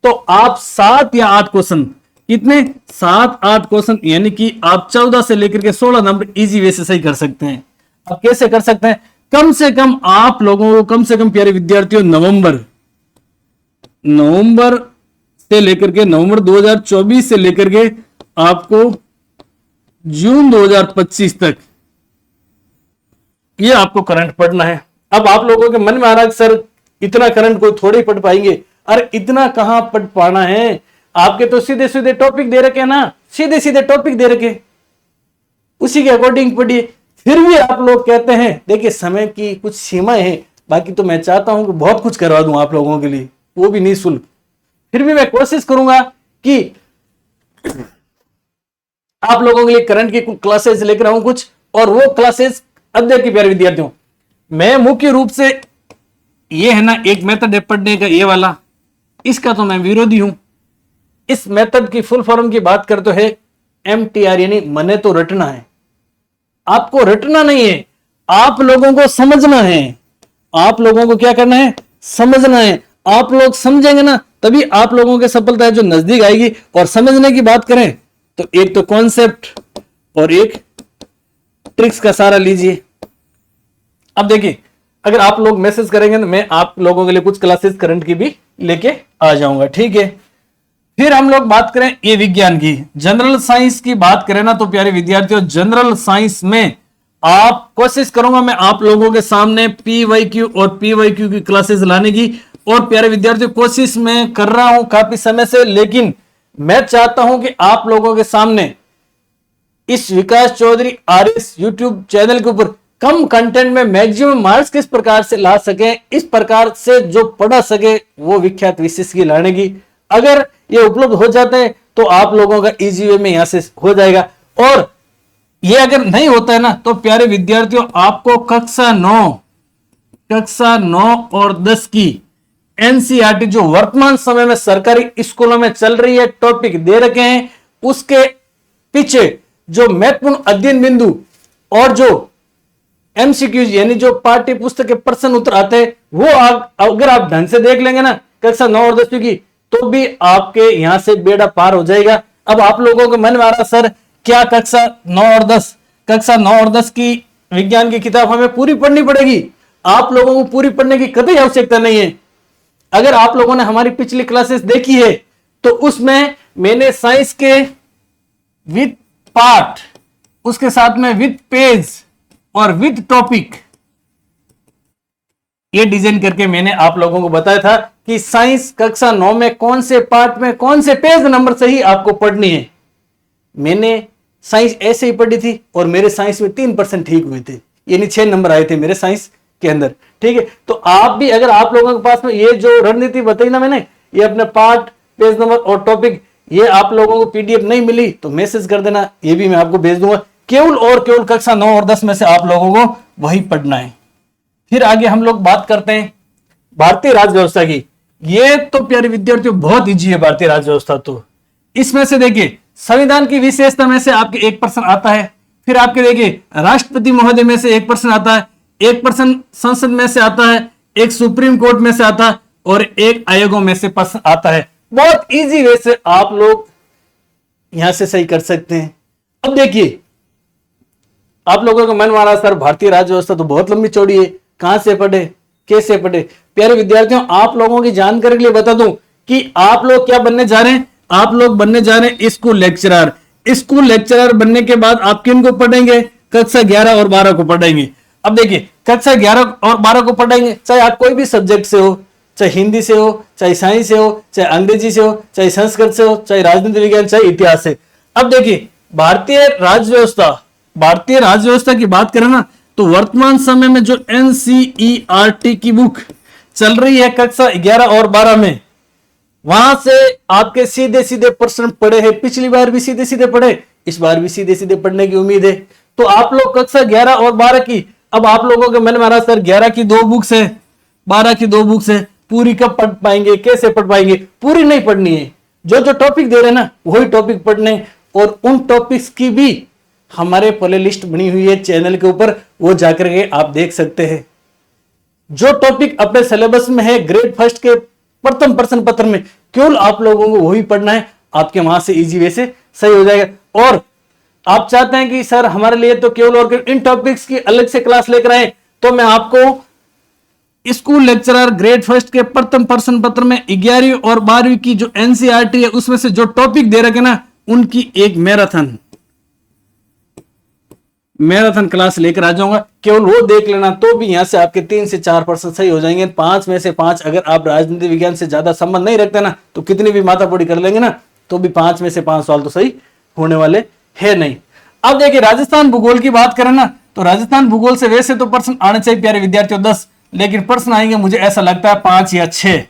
तो आप 7 या 8 क्वेश्चन, कितने, 7-8 क्वेश्चन, यानी कि आप 14 से लेकर के 16 नंबर इजी वे से सही कर सकते हैं। अब कैसे कर सकते हैं? कम से कम आप लोगों को, कम से कम प्यारे विद्यार्थियों, नवंबर से लेकर के, नवंबर 2024 से लेकर के आपको जून 2025 तक ये आपको करंट पढ़ना है। अब आप लोगों के मन में आ रहा है सर इतना करंट कोई थोड़े ही पढ़ पाएंगे। अरे इतना कहां पढ़ पाना है, आपके तो सीधे सीधे टॉपिक दे रखे ना, सीधे सीधे टॉपिक दे रखे, उसी के अकॉर्डिंग पढ़िए। फिर भी आप लोग कहते हैं, देखिए समय की कुछ सीमाएं हैं, बाकी तो मैं चाहता हूं कि बहुत कुछ करवा दूं आप लोगों के लिए, वो भी निःशुल्क। फिर भी मैं कोशिश करूंगा कि आप लोगों के लिए करंट की क्लासेस लेकर आऊं कुछ, और वो क्लासेस अब देखिए प्यारे विद्यार्थियों, मैं मुख्य रूप से ये है ना एक मेथड है पढ़ने का, ये वाला, इसका तो मैं विरोधी हूं। इस मेथड की फुल फॉर्म की बात करते है MTR, यानी मने तो रटना है। आपको रटना नहीं है, आप लोगों को समझना है। आप लोगों को क्या करना है? समझना है। आप लोग समझेंगे ना तभी आप लोगों के सफलता जो नजदीक आएगी। और समझने की बात करें तो एक तो कॉन्सेप्ट और एक ट्रिक्स का सहारा लीजिए। अब देखिए अगर आप लोग मैसेज करेंगे तो मैं आप लोगों के लिए कुछ क्लासेस करंट की भी लेके आ जाऊंगा। ठीक है, फिर हम लोग बात करें ये विज्ञान की, जनरल साइंस की बात करें ना तो प्यारे विद्यार्थियों, जनरल साइंस में आप कोशिश करूंगा मैं आप लोगों के सामने PYQ और PYQ की क्लासेस लाने की। और प्यारे विद्यार्थियों कोशिश मैं कर रहा हूं काफी समय से, लेकिन मैं चाहता हूं कि आप लोगों के सामने इस विकास चौधरी RS यूट्यूब चैनल के ऊपर कम कंटेंट में मैक्सिमम मार्क्स किस प्रकार से ला सके, इस प्रकार से जो पढ़ा सके वो विख्यात विशेष की लाने की। अगर ये उपलब्ध हो जाते हैं तो आप लोगों का इजी वे में यहां से हो जाएगा। और ये अगर नहीं होता है ना तो प्यारे विद्यार्थियों आपको कक्षा 9 और 10 की NCERT जो वर्तमान समय में सरकारी स्कूलों में चल रही है, टॉपिक दे रखे हैं, उसके पीछे जो महत्वपूर्ण अध्ययन बिंदु और जो MCQ यानी जो पाठ्य पुस्तक के प्रश्न उत्तर आते हैं वो अगर आप ढंग से देख लेंगे ना कक्षा 9 और 10 की, तो भी आपके यहां से बेड़ा पार हो जाएगा। अब आप लोगों के मन में आ रहा सर क्या कक्षा 9 और 10 की विज्ञान की किताब हमें पूरी पढ़नी पड़ेगी? आप लोगों को पूरी पढ़ने की कतई आवश्यकता नहीं है। अगर आप लोगों ने हमारी पिछली क्लासेस देखी है तो उसमें मैंने साइंस के विद पार्ट, उसके साथ में विद पेज और विद टॉपिक ये डिजाइन करके मैंने आप लोगों को बताया था कि साइंस कक्षा 9 में कौन से पार्ट में कौन से पेज नंबर से ही आपको पढ़नी है। मैंने साइंस ऐसे ही पढ़ी थी और मेरे साइंस में 3% ठीक हुए थे, यानी 6 नंबर आए थे मेरे साइंस के अंदर। ठीक है, तो आप भी अगर आप लोगों के पास में ये जो रणनीति बताई ना मैंने, ये अपने पार्ट, पेज नंबर और टॉपिक, ये आप लोगों को PDF नहीं मिली तो मैसेज कर देना, ये भी मैं आपको भेज दूंगा। केवल और केवल कक्षा 9 और 10 में से आप लोगों को वही पढ़ना है। फिर आगे हम लोग बात करते हैं भारतीय राज्य व्यवस्था की। ये तो प्यारे विद्यार्थियों बहुत इजी है भारतीय राज्य व्यवस्था। तो इसमें से देखिए संविधान की विशेषता में से आपके 1% आता है। फिर आपके देखिए राष्ट्रपति महोदय में से 1% आता है, 1% संसद में से आता है, एक सुप्रीम कोर्ट में से आता है और एक आयोगों में से पर्सन आता है। बहुत इजी वे से आप लोग यहां से सही कर सकते हैं। अब देखिए आप लोगों का मन मारा सर भारतीय राज्य व्यवस्था तो बहुत लंबी चौड़ी है, कहां से पढ़े, कैसे पढ़े। प्यारे विद्यार्थियों, आप लोगों की जानकारी के लिए बता दूं कि आप लोग क्या बनने जा रहे हैं। आप लोग बनने जा रहे हैं स्कूल लेक्चरर। स्कूल लेक्चरर बनने के बाद आप किन को पढ़ेंगे, कक्षा 11 और 12 को पढ़ेंगे। अब देखिए कक्षा 11 और 12 को पढ़ेंगे, चाहे आप कोई भी सब्जेक्ट से हो, चाहे हिंदी से हो, चाहे साइंस से हो, चाहे अंग्रेजी से हो, चाहे संस्कृत से हो, चाहे राजनीति विज्ञान, चाहे इतिहास से। अब देखिए भारतीय राज्य व्यवस्था की बात करें ना, तो वर्तमान समय में जो NCERT की बुक चल रही है कक्षा 11 और 12 में, वहां से आपके सीधे सीधे प्रश्न पढ़े हैं। पिछली बार भी सीधे सीधे पढ़े, इस बार भी सीधे सीधे पढ़ने की उम्मीद है। तो आप लोग कक्षा 11 और 12 की, अब आप लोगों के मन में आ रहा सर 11 की 2 बुक्स है, 12 की 2 बुक्स है, पूरी कब पढ़ पाएंगे, कैसे पढ़ पाएंगे। पूरी नहीं पढ़नी है, जो जो टॉपिक दे रहे हैं ना वही टॉपिक पढ़ने, और उन टॉपिक्स की भी हमारे प्ले लिस्ट बनी हुई है चैनल के ऊपर, वो जाकर के आप देख सकते हैं। जो टॉपिक अपने सिलेबस में है ग्रेड फर्स्ट के प्रथम प्रश्न पत्र में, केवल आप लोगों को वही पढ़ना है, आपके वहां से इजी वे से सही हो जाएगा। और आप चाहते हैं कि सर हमारे लिए तो केवल और इन टॉपिक्स की अलग से क्लास लेकर आए, तो मैं आपको स्कूल लेक्चरर ग्रेड फर्स्ट के प्रथम प्रश्न पत्र में 11वीं और 12वीं की जो NCERT है उसमें से जो टॉपिक दे रखे ना, उनकी एक मैराथन क्लास लेकर आ जाऊंगा। केवल वो देख लेना, तो भी यहां से आपके 3 से 4% सही हो जाएंगे। 5 में से 5 अगर आप राजनीति विज्ञान से ज्यादा संबंध नहीं रखते ना, तो कितनी भी माथापोड़ी कर लेंगे ना, तो भी 5 में से 5 सवाल तो सही होने वाले है नहीं। अब देखिए राजस्थान भूगोल की बात करें ना, तो राजस्थान भूगोल से वैसे तो प्रश्न आने चाहिए प्यारे विद्यार्थियों 10, लेकिन प्रश्न आएंगे मुझे ऐसा लगता है 5 या 6।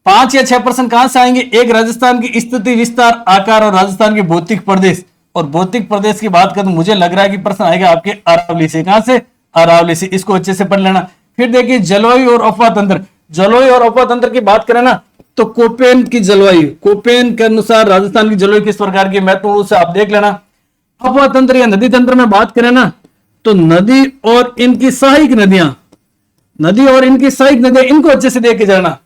5 या 6 प्रश्न कहां से आएंगे। एक राजस्थान की स्थिति, विस्तार, आकार और राजस्थान के भौतिक प्रदेश। और भौतिक प्रदेश की बात करें तो मुझे लग रहा है कि प्रश्न आएगा आपके अरावली से। कहां से, अरावली से। इसको अच्छे से पढ़ लेना। फिर देखिए जलवायु और अफवाह तंत्र। जलवायु और अफवाह तंत्र की बात करें ना, तो कोपेन की जलवायु, कोपेन के अनुसार राजस्थान की जलवायु किस प्रकार की, महत्वपूर्ण रूप से आप देख लेना। अफवाह तंत्र या नदी तंत्र में बात करें ना, तो नदी और इनकी सहायक नदियां, इनको अच्छे से देख के जाना।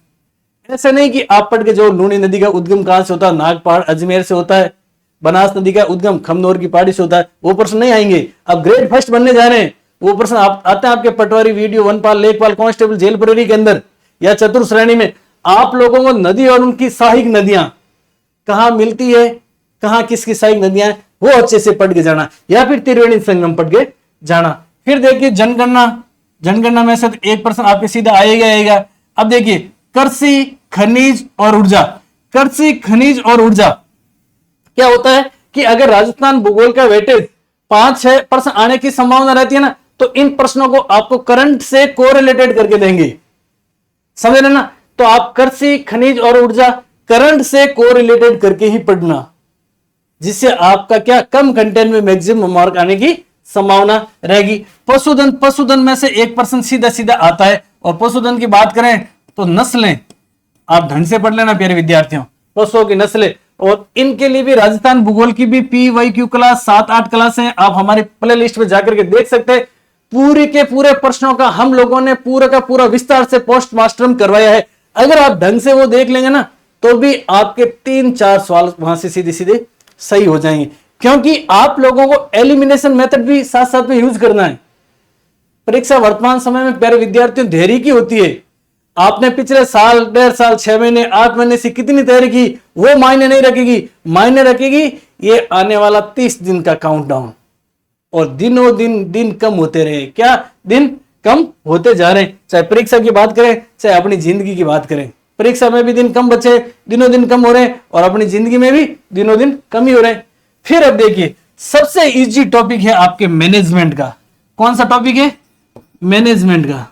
ऐसे नहीं कि आप पढ़ के जो लूनी नदी का उद्गम कहां से होता है, नागपाड़ अजमेर से होता है। बनास नदी का उद्गम खमनोर की पहाड़ी से होता है, वो प्रश्न नहीं आएंगे। अब ग्रेड फर्स्ट बनने जा रहे हैं, वो प्रश्न आते हैं आपके पटवारी, वीडियो, वनपाल, लेखपाल, कांस्टेबल, जेल प्रहरी के अंदर, या चतुर्थ श्रेणी में। आप लोगों को नदी और उनकी सहायक नदियां कहां मिलती है, कहां किसकी सहायक नदियां, वो अच्छे से पढ़ के जाना, या फिर त्रिवेणी संगम पढ़ के जाना। फिर देखिए जनगणना में से 1 प्रश्न आपके सीधा आएगा। अब देखिए कृषि, खनिज और ऊर्जा। कृषि, खनिज और ऊर्जा क्या होता है कि अगर राजस्थान भूगोल का वेटेज 5-6 प्रश्न आने की संभावना रहती है ना, तो इन प्रश्नों को आपको करंट से कोरिलेटेड करके देंगे, समझ रहे ना। तो आप कृषि, खनिज और ऊर्जा करंट से कोरिलेटेड करके ही पढ़ना, जिससे आपका क्या कम कंटेंट में मैक्सिमम मार्क आने की संभावना रहेगी। पशुधन में से 1% सीधा आता है। और पशुधन की बात करें तो नस्लें आप ढंग से पढ़ लेना प्यारे विद्यार्थियों, पशुओं की नस्लें। और इनके लिए भी राजस्थान भूगोल की भी PYQ क्लास 7-8 क्लास हैं, आप हमारी प्ले लिस्ट में जाकर के देख सकते हैं। पूरे के पूरे प्रश्नों का हम लोगों ने पूरा का पूरा विस्तार से पोस्ट मास्टर करवाया है। अगर आप ढंग से वो देख लेंगे ना, तो भी आपके 3-4 सवाल वहां से सीधे सही हो जाएंगे, क्योंकि आप लोगों को एलिमिनेशन मेथड भी साथ साथ में यूज करना है। परीक्षा वर्तमान समय में प्यारे विद्यार्थियों देरी की होती है। आपने पिछले साल, 1.5 साल, 6 महीने, 8 महीने से कितनी तैयारी की, वो मायने नहीं रखेगी। मायने रखेगी ये आने वाला 30 दिन का काउंटडाउन। और दिनों दिन कम होते रहे, क्या दिन कम होते जा रहे हैं। चाहे परीक्षा की बात करें, चाहे अपनी जिंदगी की बात करें, परीक्षा में भी दिन कम बचे, दिनों दिन कम हो रहे हैं, और अपनी जिंदगी में भी दिनों दिन कम ही हो रहे हैं। फिर अब देखिए सबसे इजी टॉपिक है आपके मैनेजमेंट का। कौन सा टॉपिक है, मैनेजमेंट का।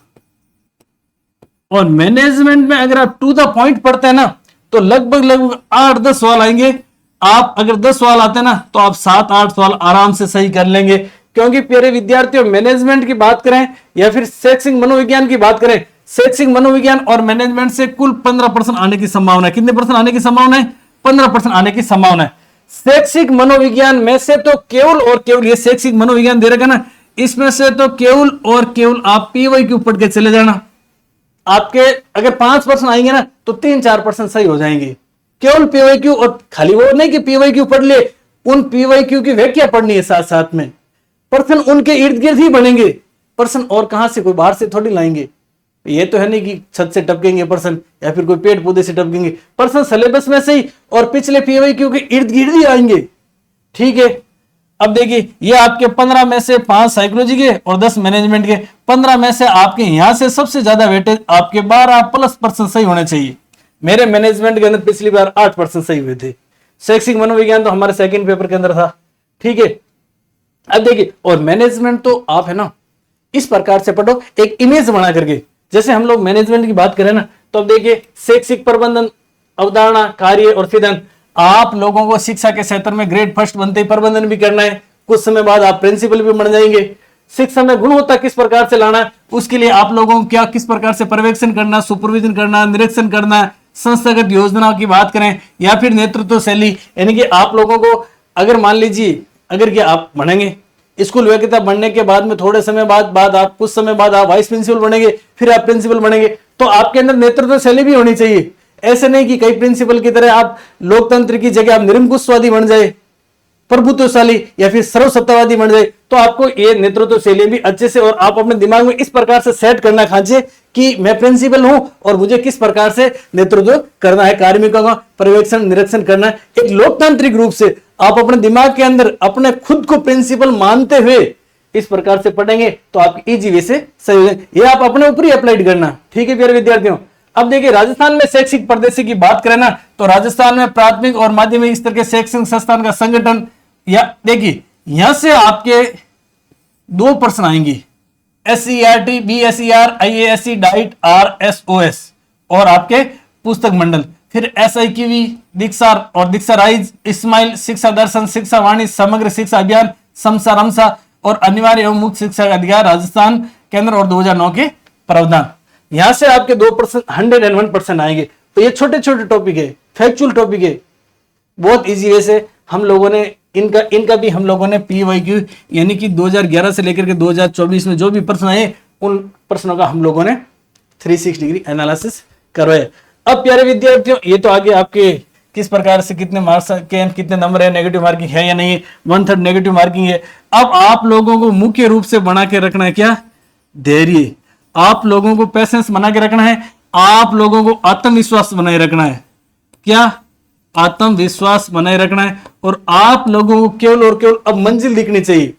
और मैनेजमेंट में अगर आप टू द पॉइंट पढ़ते हैं ना, तो लगभग 8-10 सवाल आएंगे। आप अगर 10 सवाल आते हैं ना, तो आप 7-8 सवाल आराम से सही कर लेंगे। क्योंकि प्यारे विद्यार्थियों मैनेजमेंट की बात करें या फिर शैक्षिक मनोविज्ञान की बात करें, शैक्षिक मनोविज्ञान और मैनेजमेंट से कुल 15% आने की संभावना है। कितने परसेंट आने की संभावना है, 15% आने की संभावना है। शैक्षिक मनोविज्ञान में से तो केवल और केवल ये शैक्षिक मनोविज्ञान दे रखा ना, इसमें से तो केवल और केवल आप पीवाईक्यू पढ़ के चले जाना। आपके अगर 5% आएंगे ना तो 3-4% सही हो जाएंगे, केवल पीवाईक्यू। और खाली वो नहीं कि पीवाईक्यू पढ़ ले, उन पीवाईक्यू की व्याख्या पढ़नी है साथ साथ में। प्रश्न उनके इर्द गिर्द ही बनेंगे, प्रश्न और कहां से, कोई बाहर से थोड़ी लाएंगे। ये तो है नहीं कि छत से टपकेंगे प्रश्न या फिर कोई पेड़ पौधे से टपकेंगे, प्रश्न सिलेबस में से ही और पिछले पीवाईक्यू के इर्द गिर्द ही आएंगे। ठीक है, अब देखिए ये आपके 15 में से 5 साइकोलॉजी के और 10 मैनेजमेंट के। 15 में से आपके यहां से सबसे ज्यादा वेटेज आपके 12+ सही होने चाहिए। मेरे मैनेजमेंट के अंदर पिछली बार 8% सही हुए थे। शैक्षिक मनोविज्ञान तो हमारे सेकंड पेपर के अंदर था। ठीक है, अब देखिए, और मैनेजमेंट तो आप है ना इस प्रकार से पढ़ो, एक इमेज बना करके। जैसे हम लोग मैनेजमेंट की बात करें ना, तो अब देखिए शैक्षिक प्रबंधन, अवधारणा, कार्य और सिद्धांत। आप लोगों को शिक्षा के क्षेत्र में ग्रेड फर्स्ट बनते ही प्रबंधन भी करना है, कुछ समय बाद आप प्रिंसिपल भी बन जाएंगे। शिक्षा में गुणवत्ता किस प्रकार से लाना, उसके लिए आप लोगों को क्या किस प्रकार से पर्यवेक्षण करना, सुपरविजन करना, निरीक्षण करना, संस्थागत योजना की बात करें या फिर नेतृत्व शैली, यानी कि आप लोगों को अगर मान लीजिए अगर क्या आप बढ़ेंगे स्कूल योग्यता बनने के बाद में थोड़े समय बाद आप कुछ समय बाद आप वाइस प्रिंसिपल बनेंगे, फिर आप प्रिंसिपल बनेंगे, तो आपके अंदर नेतृत्व शैली भी होनी चाहिए। ऐसे नहीं कि कई प्रिंसिपल की तरह आप लोकतंत्र की जगह आप निरंकुशवादी बन जाए, प्रभुत्वशाली या फिर सर्वसत्तावादी बन जाए। तो आपको ये नेतृत्व शैली भी अच्छे से और आप अपने दिमाग में इस प्रकार से सेट करना खांचे कि मैं प्रिंसिपल हूं और मुझे किस प्रकार से नेतृत्व करना है, कार्मिकों का पर्यवेक्षण निरीक्षण करना है। एक लोकतांत्रिक रूप से आप अपने दिमाग के अंदर अपने खुद को प्रिंसिपल मानते हुए इस प्रकार से पढ़ेंगे तो आप इजी वे से सही हो जाएंगे। ये आप अपने ऊपर ही अप्लाइड करना। ठीक है प्यारे विद्यार्थियों, अब देखिए राजस्थान में शैक्षिक प्रदेश की बात करें ना, तो राजस्थान में प्राथमिक और माध्यमिक स्तर के शैक्षणिक संस्थान का संगठन, या देखिए यहां से आपके 2 प्रश्न आएंगे, SCERT, BSER, IASC, diet, RSOS और आपके पुस्तक मंडल। फिर SIQV, दीक्षा और दीक्षा राइज, इस्माइल, शिक्षा दर्शन, शिक्षा वाणी, समग्र शिक्षा अभियान, समसा रमसा और अनिवार्य एवं मुक्त शिक्षा का अधिकार राजस्थान केंद्र और 2009 के प्रावधान। यहां से आपके 2% 101% आएंगे। तो ये छोटे छोटे टॉपिक है, फैक्चुअल टॉपिक है, बहुत इजी वे से हम लोगों ने इनका भी हम लोगों ने PYQ यानी कि 2011 से लेकर के 2024 में जो भी प्रश्न आए उन प्रश्नों का हम लोगों ने 360 डिग्री एनालिसिस करवाया। अब प्यारे विद्यार्थियों, ये तो आगे आपके किस प्रकार से कितने मार्क्स के कितने नंबर है, नेगेटिव मार्किंग है या नहीं है, 1/3 नेगेटिव मार्किंग है। अब आप लोगों को मुख्य रूप से बना के रखना है क्या, धैर्य। आप लोगों को पैसेंस बना के रखना है, आप लोगों को आत्मविश्वास बनाए रखना है। क्या, आत्मविश्वास बनाए रखना है। और आप लोगों को केवल और केवल अब मंजिल दिखनी चाहिए।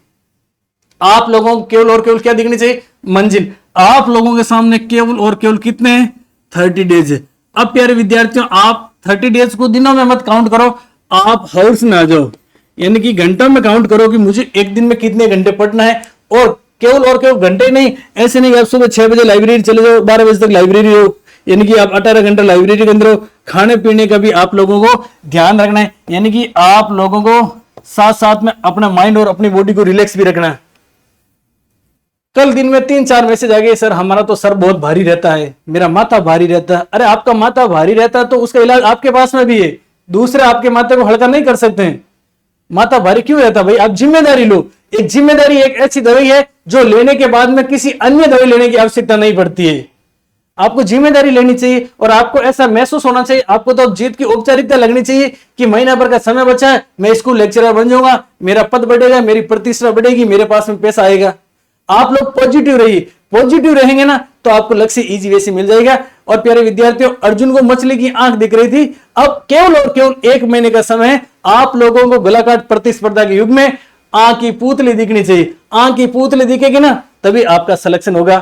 आप लोगों को केवल और केवल क्या दिखनी चाहिए, मंजिल। आप लोगों के सामने केवल और केवल कितने हैं, 30 डेज है। अब प्यारे विद्यार्थियों, आप 30 डेज को दिनों में मत काउंट करो, आप हावर्स में आ जाओ, यानी कि घंटों में काउंट करो कि मुझे एक दिन में कितने घंटे पढ़ना है। और केवल घंटे नहीं, ऐसे नहीं आप सुबह 6 बजे लाइब्रेरी चले जाओ, 12 बजे तक लाइब्रेरी हो, यानी कि आप 18 घंटे लाइब्रेरी के अंदर हो। खाने पीने का भी आप लोगों को ध्यान रखना है, यानी कि आप लोगों को साथ साथ में अपना माइंड और अपनी बॉडी को रिलैक्स भी रखना है। कल दिन में 3-4 मैसेज आ गए, सर हमारा तो सर बहुत भारी रहता है, मेरा माथा भारी रहता है। अरे आपका माथा भारी रहता है तो उसका इलाज आपके पास में भी है, दूसरे आपके माथे को हल्का नहीं कर सकते हैं। माथा भारी क्यों रहता है भाई, आप जिम्मेदारी लो। एक जिम्मेदारी एक ऐसी दवाई है जो लेने के बाद में किसी अन्य दवाई लेने की आवश्यकता नहीं पड़ती है। आपको जिम्मेदारी लेनी चाहिए और आपको ऐसा महसूस होना चाहिए, आपको तो जीत की औपचारिकता लगनी चाहिए कि महीना भर का समय बचा है, मैं स्कूल लेक्चरर बन जाऊंगा, मेरा पद बढ़ेगा, मेरी प्रतिष्ठा बढ़ेगी, मेरे पास में पैसा आएगा। आप लोग पॉजिटिव रहिए, पॉजिटिव रहेंगे ना तो आपको लक्ष्य इजी वे से मिल जाएगा। और प्यारे विद्यार्थियों, अर्जुन को मछली की आंख दिख रही थी, अब केवल और केवल 1 महीने का समय है। आप लोगों को गोलाकाट प्रतिस्पर्धा के युग में आंख की पूतली दिखनी चाहिए। आंख की पूतली दिखेगी ना तभी आपका सिलेक्शन होगा।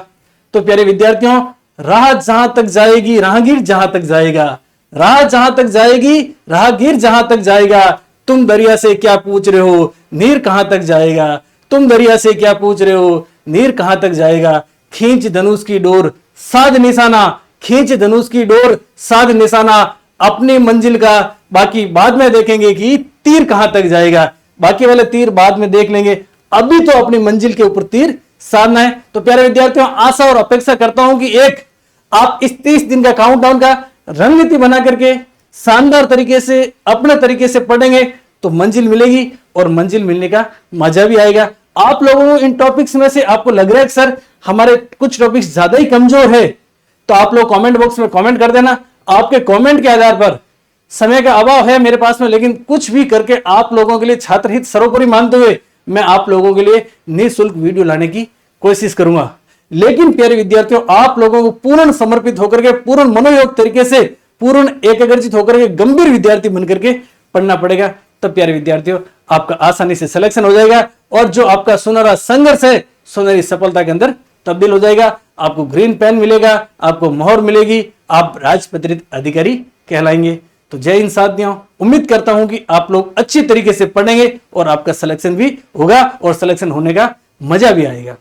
तो प्यारे विद्यार्थियों, राह जहां तक जाएगी राहगीर जहां तक जाएगा, राह जहां तक जाएगी राहगीर जहां तक जाएगा। तुम दरिया से क्या पूछ रहे हो, नीर कहां तक जाएगा। तुम दरिया से क्या पूछ रहे हो, नीर कहां तक जाएगा। खींच धनुष की डोर साध निशाना, खींच धनुष की डोर साध निशाना। अपनी मंजिल का बाकी बाद में देखेंगे कि तीर कहां तक जाएगा, बाकी वाले तीर बाद में देख लेंगे, अभी तो अपनी मंजिल के ऊपर तीर साधना है। तो प्यारे विद्यार्थियों, आशा और अपेक्षा करता हूं कि एक आप इस 30 दिन का काउंटडाउन का रणनीति बना करके शानदार तरीके से अपने तरीके से पढ़ेंगे तो मंजिल मिलेगी और मंजिल मिलने का मजा भी आएगा। आप लोगों को इन टॉपिक्स में से आपको लग रहा है कि सर हमारे कुछ टॉपिक्स ज्यादा ही कमजोर है, तो आप लोग कमेंट बॉक्स में कमेंट कर देना। आपके कमेंट के आधार पर, समय का अभाव है मेरे पास में, लेकिन कुछ भी करके आप लोगों के लिए छात्र हित सर्वोपरि मानते हुए मैं आप लोगों के लिए निःशुल्क वीडियो लाने की कोशिश करूंगा। लेकिन प्यारे विद्यार्थियों, आप लोगों को पूर्ण समर्पित होकर के, पूर्ण मनोयोग तरीके से, पूर्ण एकाग्रचित होकर के, गंभीर विद्यार्थी बनकर के पढ़ना पड़ेगा। तब प्यारे विद्यार्थियों आपका आसानी से सिलेक्शन हो जाएगा और जो आपका सुनहरा संघर्ष है सुनहरी सफलता के अंदर तब्दील हो जाएगा। आपको ग्रीन पेन मिलेगा, आपको मोहर मिलेगी, आप राजपत्रित अधिकारी कहलाएंगे। तो जय हिंद साथियों, उम्मीद करता हूं कि आप लोग अच्छी तरीके से पढ़ेंगे और आपका सिलेक्शन भी होगा और सिलेक्शन होने का मजा भी आएगा।